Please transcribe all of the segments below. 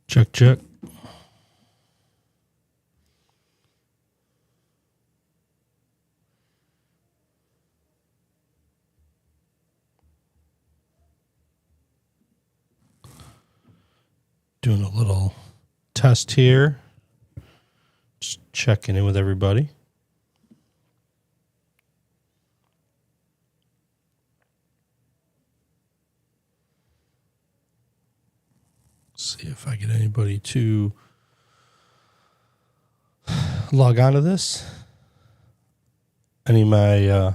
Check, check. Doing a little test here. Just checking in with everybody. See if I get anybody to log on to this. Any of my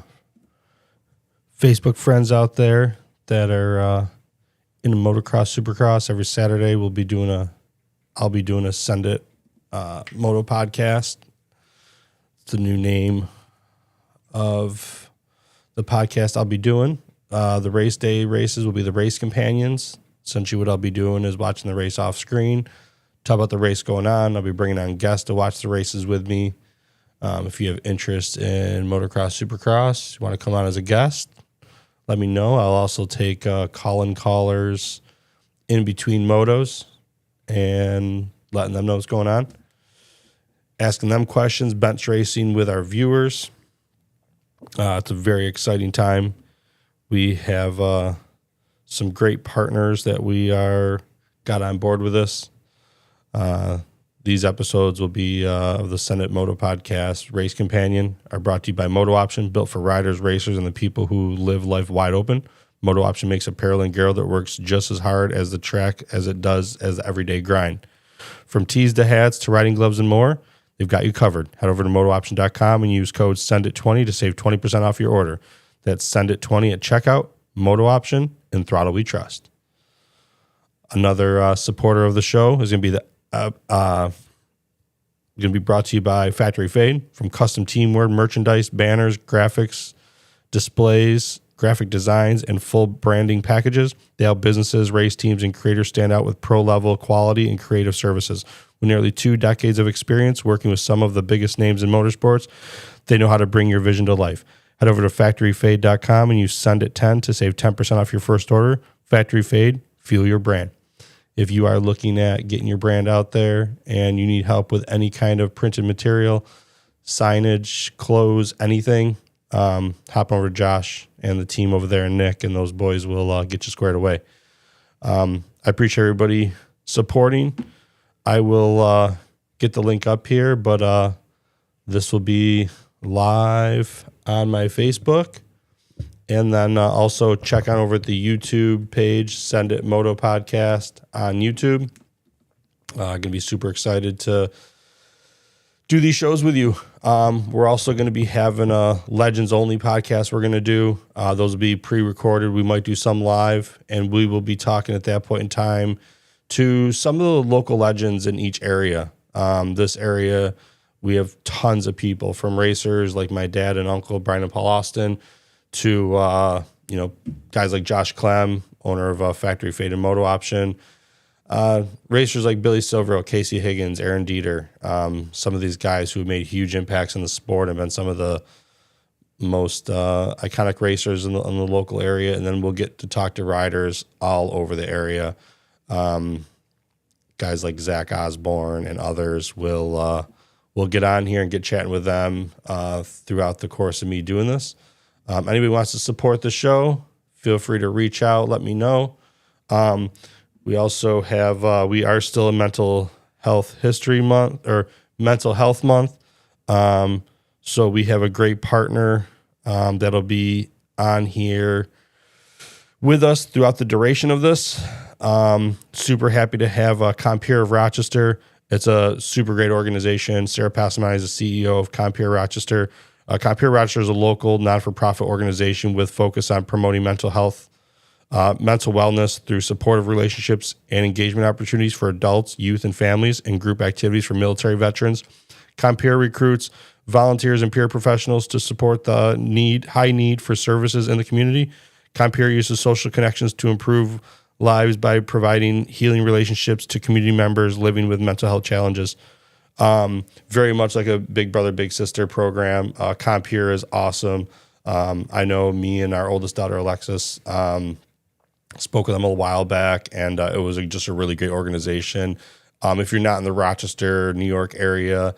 Facebook friends out there that are in a motocross, supercross, every Saturday I'll be doing a Send It Moto podcast. It's the new name of the podcast I'll be doing. The race day races will be the race companions. Essentially what I'll be doing is watching the race off screen, talk about the race going on. I'll be bringing on guests to watch the races with me. If you have interest in motocross, supercross, you want to come on as a guest, let me know. I'll also take call-in callers in between motos and letting them know what's going on. Asking them questions, bench racing with our viewers. It's a very exciting time. We have some great partners that we got on board with us. These episodes will be of the Send It Moto podcast. Race Companion are brought to you by MotoOption, built for riders, racers, and the people who live life wide open. MotoOption makes apparel and gear that works just as hard as the track as it does as the everyday grind. From tees to hats to riding gloves and more, they've got you covered. Head over to MotoOption.com and use code SENDIT20 to save 20% off your order. That's SENDIT20 at checkout. MotoOption and Throttle We Trust. Another supporter of the show is going to be brought to you by FactoryFade, from custom teamwear, merchandise, banners, graphics, displays, graphic designs, and full branding packages. They help businesses, race teams, and creators stand out with pro-level quality and creative services. With nearly 2 decades of experience working with some of the biggest names in motorsports, they know how to bring your vision to life. Head over to FactoryFade.com and use SENDIT10 to save 10% off your first order. FactoryFade, fuel your brand. If you are looking at getting your brand out there and you need help with any kind of printed material, signage, clothes, anything, hop over to Josh and the team over there and Nick, and those boys will get you squared away. I appreciate everybody supporting. I will get the link up here, but this will be live on my Facebook, and then also check on over at the YouTube page, Send It Moto Podcast on YouTube. Going to be super excited to do these shows with you. We're also going to be having a Legends Only podcast we're going to do. Those will be pre-recorded. We might do some live, and we will be talking at that point in time to some of the local legends in each area. This area, we have tons of people, from racers like my dad and uncle, Brian and Paul Austin, to guys like Josh Clem, owner of FactoryFade and MotoOption. Racers like Billy Silvero, Casey Higgins, Aaron Dieter, some of these guys who have made huge impacts in the sport and been some of the most iconic racers in the local area. And then we'll get to talk to riders all over the area. Guys like Zach Osborne and others will get on here and get chatting with them throughout the course of me doing this. Anybody wants to support the show, feel free to reach out, let me know. We also have, we are still in Mental Health History Month, or Mental Health Month. So we have a great partner that'll be on here with us throughout the duration of this. Super happy to have Compeer of Rochester. It's a super great organization. Sarah Passamani is the CEO of Compeer Rochester. Compeer Rochester is a local non-for-profit organization with focus on promoting mental health, mental wellness through supportive relationships and engagement opportunities for adults, youth, and families, and group activities for military veterans. Compeer recruits volunteers and peer professionals to support the high need for services in the community. Compeer uses social connections to improve lives by providing healing relationships to community members living with mental health challenges. Very much like a big brother, big sister program. Compeer is awesome. I know me and our oldest daughter, Alexis, spoke with them a while back, and it was just a really great organization. If you're not in the Rochester, New York area,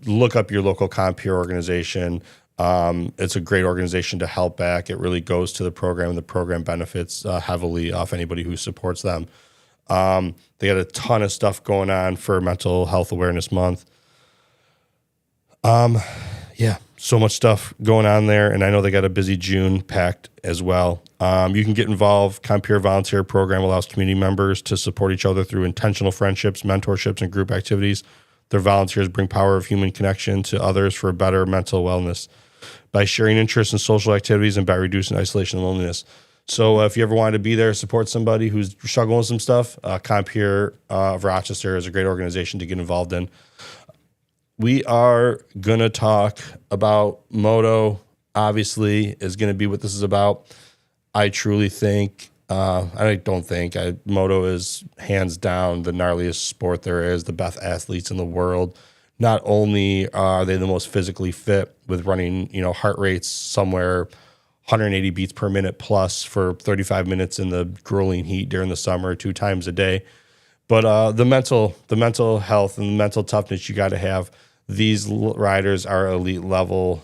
look up your local CompTIA organization. It's a great organization to help back. It really goes to the program, and the program benefits heavily off anybody who supports them. They got a ton of stuff going on for Mental Health Awareness Month. Yeah, so much stuff going on there, and I know they got a busy June packed as well. You can get involved. CompTIA Volunteer Program allows community members to support each other through intentional friendships, mentorships, and group activities. Their volunteers bring power of human connection to others for better mental wellness by sharing interests in social activities and by reducing isolation and loneliness. So if you ever wanted to be there, support somebody who's struggling with some stuff, CompTIA of Rochester is a great organization to get involved in. We are going to talk about Moto, obviously, is going to be what this is about. I truly think, Moto is hands down the gnarliest sport there is, the best athletes in the world. Not only are they the most physically fit with running, heart rates somewhere 180 beats per minute plus for 35 minutes in the grueling heat during the summer, 2 times a day, but the mental health and the mental toughness you got to have. These riders are elite level,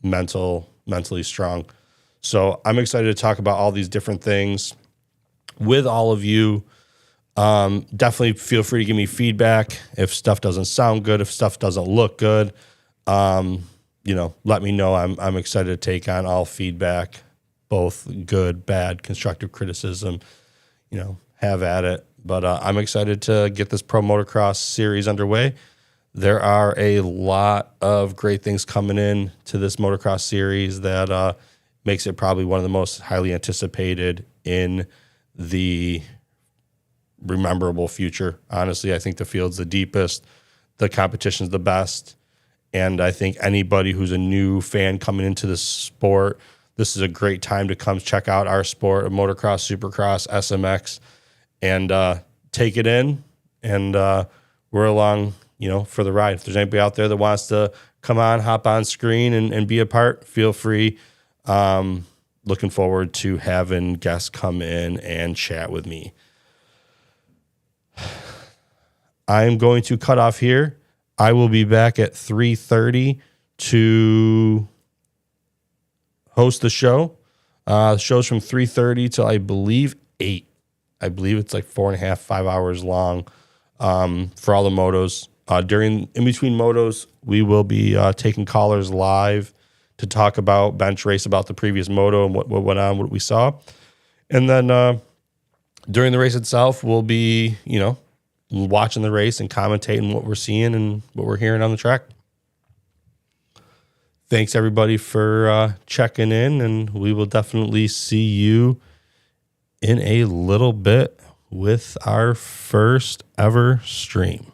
mentally strong. So I'm excited to talk about all these different things with all of you. Definitely feel free to give me feedback if stuff doesn't sound good, if stuff doesn't look good. Let me know. I'm excited to take on all feedback, both good, bad, constructive criticism. Have at it. But I'm excited to get this Pro Motocross series underway. There are a lot of great things coming in to this motocross series that makes it probably one of the most highly anticipated in the rememberable future. Honestly, I think the field's the deepest, the competition's the best, and I think anybody who's a new fan coming into this sport, this is a great time to come check out our sport of motocross, supercross, SMX, and take it in, and we're along for the ride. If there's anybody out there that wants to come on, hop on screen and be a part, feel free. Looking forward to having guests come in and chat with me. I'm going to cut off here. I will be back at 3:30 to host the show. The show's from 3:30 till I believe 8. I believe it's like 4.5, 5 hours long for all the motos. In between motos, we will be taking callers live to talk about bench race, about the previous moto and what went on, what we saw. And then during the race itself, we'll be, watching the race and commentating what we're seeing and what we're hearing on the track. Thanks, everybody, for checking in, and we will definitely see you in a little bit with our first ever stream.